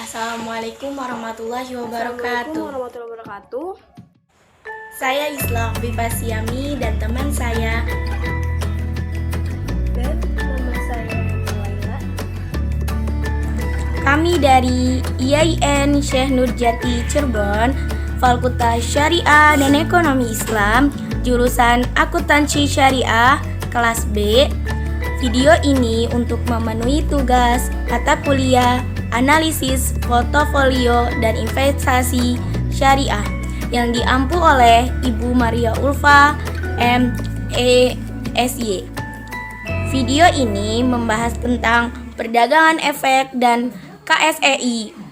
Assalamualaikum warahmatullahi Assalamualaikum wabarakatuh. warahmatullahi wabarakatuh. Saya Islam Bipasiami dan teman saya. Dan nama saya Laila. Kami dari IAIN Syekh Nurjati Cirebon, Fakultas Syariah dan Ekonomi Islam, jurusan Akuntansi Syariah, kelas B. Video ini untuk memenuhi tugas mata kuliah analisis portofolio dan investasi syariah yang diampu oleh Ibu Maria Ulfa M.E.Sy. Video ini membahas tentang perdagangan efek dan KSEI.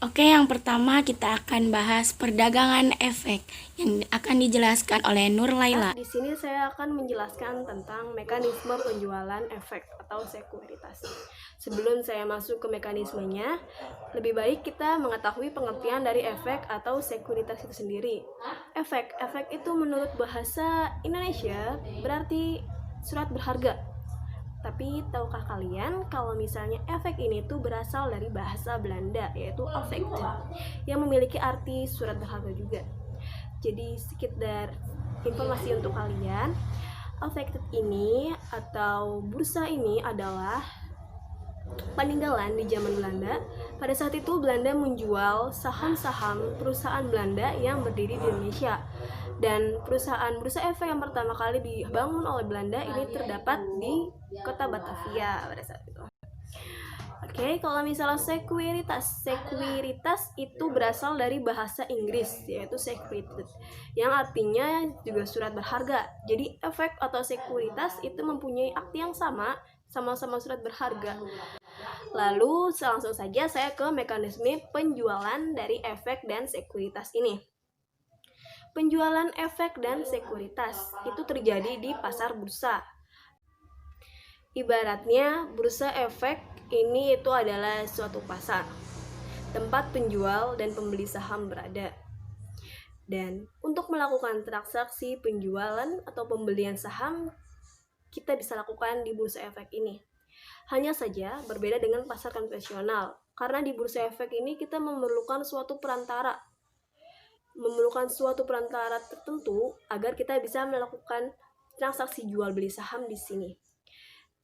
Oke, yang pertama kita akan bahas perdagangan efek yang akan dijelaskan oleh Nur Laila. Di sini saya akan menjelaskan tentang mekanisme penjualan efek atau sekuritas. Sebelum saya masuk ke mekanismenya, lebih baik kita mengetahui pengertian dari efek atau sekuritas itu sendiri. Efek itu menurut bahasa Indonesia berarti surat berharga. Tapi tahukah kalian kalau misalnya efek ini tuh berasal dari bahasa Belanda, yaitu affect, yang memiliki arti surat berharga juga. Jadi sekedar informasi untuk kalian, affected ini atau bursa ini adalah peninggalan di zaman Belanda. Pada saat itu Belanda menjual saham-saham perusahaan Belanda yang berdiri di Indonesia. Dan perusahaan bursa efek yang pertama kali dibangun oleh Belanda ini terdapat di kota Batavia pada saat itu. Oke, kalau misalnya sekuritas itu berasal dari bahasa Inggris, yaitu securities, yang artinya juga surat berharga. Jadi efek atau sekuritas itu mempunyai arti yang sama-sama surat berharga. Lalu langsung saja saya ke mekanisme penjualan dari efek dan sekuritas ini. Penjualan efek dan sekuritas itu terjadi di pasar bursa. Ibaratnya bursa efek ini itu adalah suatu pasar, tempat penjual dan pembeli saham berada. Dan untuk melakukan transaksi penjualan atau pembelian saham, kita bisa lakukan di bursa efek ini. Hanya saja berbeda dengan pasar konvensional, karena di bursa efek ini kita memerlukan suatu perantara tertentu agar kita bisa melakukan transaksi jual beli saham di sini.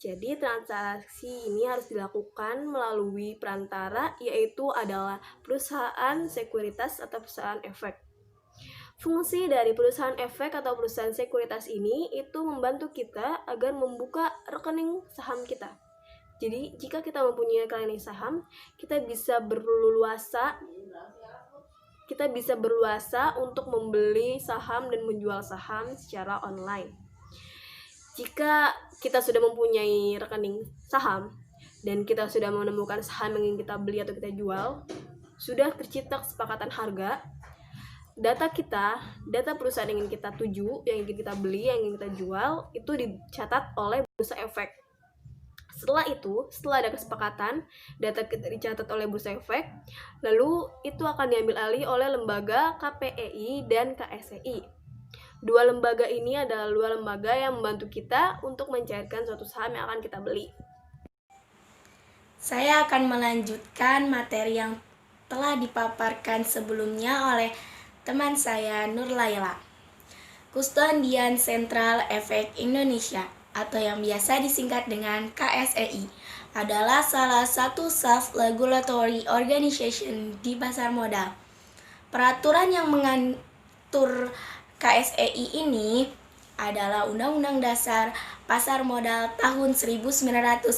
Jadi transaksi ini harus dilakukan melalui perantara, yaitu adalah perusahaan sekuritas atau perusahaan efek. Fungsi dari perusahaan efek atau perusahaan sekuritas ini itu membantu kita agar membuka rekening saham kita. Jadi jika kita mempunyai rekening saham, kita bisa berluasa untuk membeli saham dan menjual saham secara online. Jika kita sudah mempunyai rekening saham dan kita sudah menemukan saham yang ingin kita beli atau kita jual, sudah tercipta kesepakatan harga, data perusahaan yang ingin kita tuju, yang ingin kita beli, yang ingin kita jual, itu dicatat oleh bursa efek. Setelah ada kesepakatan, data kita dicatat oleh bursa efek, lalu itu akan diambil alih oleh lembaga KPEI dan KSEI. Dua lembaga ini adalah dua lembaga yang membantu kita untuk mencairkan suatu saham yang akan kita beli. Saya akan melanjutkan materi yang telah dipaparkan sebelumnya oleh teman saya Nur Laila. Kustodian Sentral Efek Indonesia atau yang biasa disingkat dengan KSEI adalah salah satu self-regulatory organization di pasar modal. Peraturan yang mengatur KSEI ini adalah Undang-Undang Dasar Pasar Modal tahun 1995.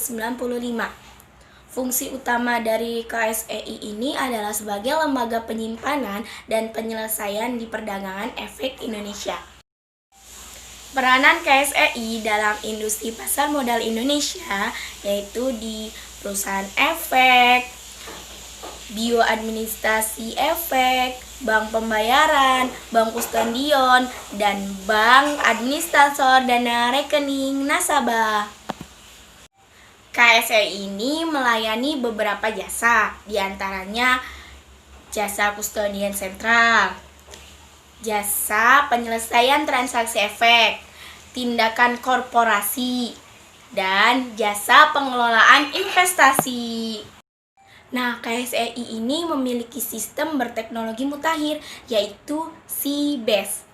Fungsi utama dari KSEI ini adalah sebagai lembaga penyimpanan dan penyelesaian di perdagangan efek Indonesia. Peranan KSEI dalam industri pasar modal Indonesia yaitu di perusahaan efek, bioadministrasi efek, bank pembayaran, bank kustodian, dan bank administrator dana rekening nasabah. KSEI ini melayani beberapa jasa, diantaranya jasa kustodian sentral, jasa penyelesaian transaksi efek, tindakan korporasi, dan jasa pengelolaan investasi. Nah, KSEI ini memiliki sistem berteknologi mutakhir, yaitu CBAS,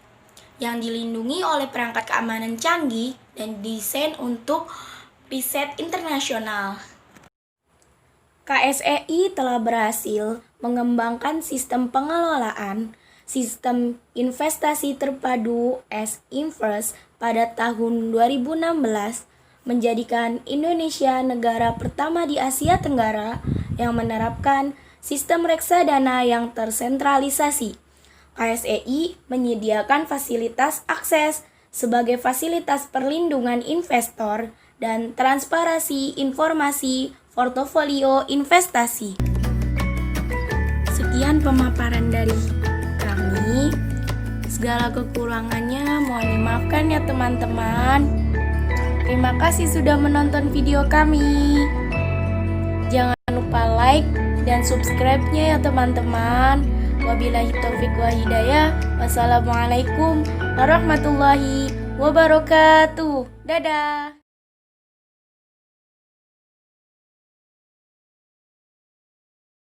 yang dilindungi oleh perangkat keamanan canggih dan desain untuk riset internasional. KSEI telah berhasil mengembangkan sistem pengelolaan sistem investasi terpadu S-Invest pada tahun 2016, menjadikan Indonesia negara pertama di Asia Tenggara yang menerapkan sistem reksadana yang tersentralisasi. KSEI menyediakan fasilitas akses sebagai fasilitas perlindungan investor dan transparansi informasi portofolio investasi. Sekian pemaparan dari kami. Segala kekurangannya mohon dimaafkan ya teman-teman. Terima kasih sudah menonton video kami. Jangan lupa like dan subscribe-nya ya teman-teman. Wabillahi taufiq wa hidayah. Wassalamualaikum warahmatullahi wabarakatuh. Dadah.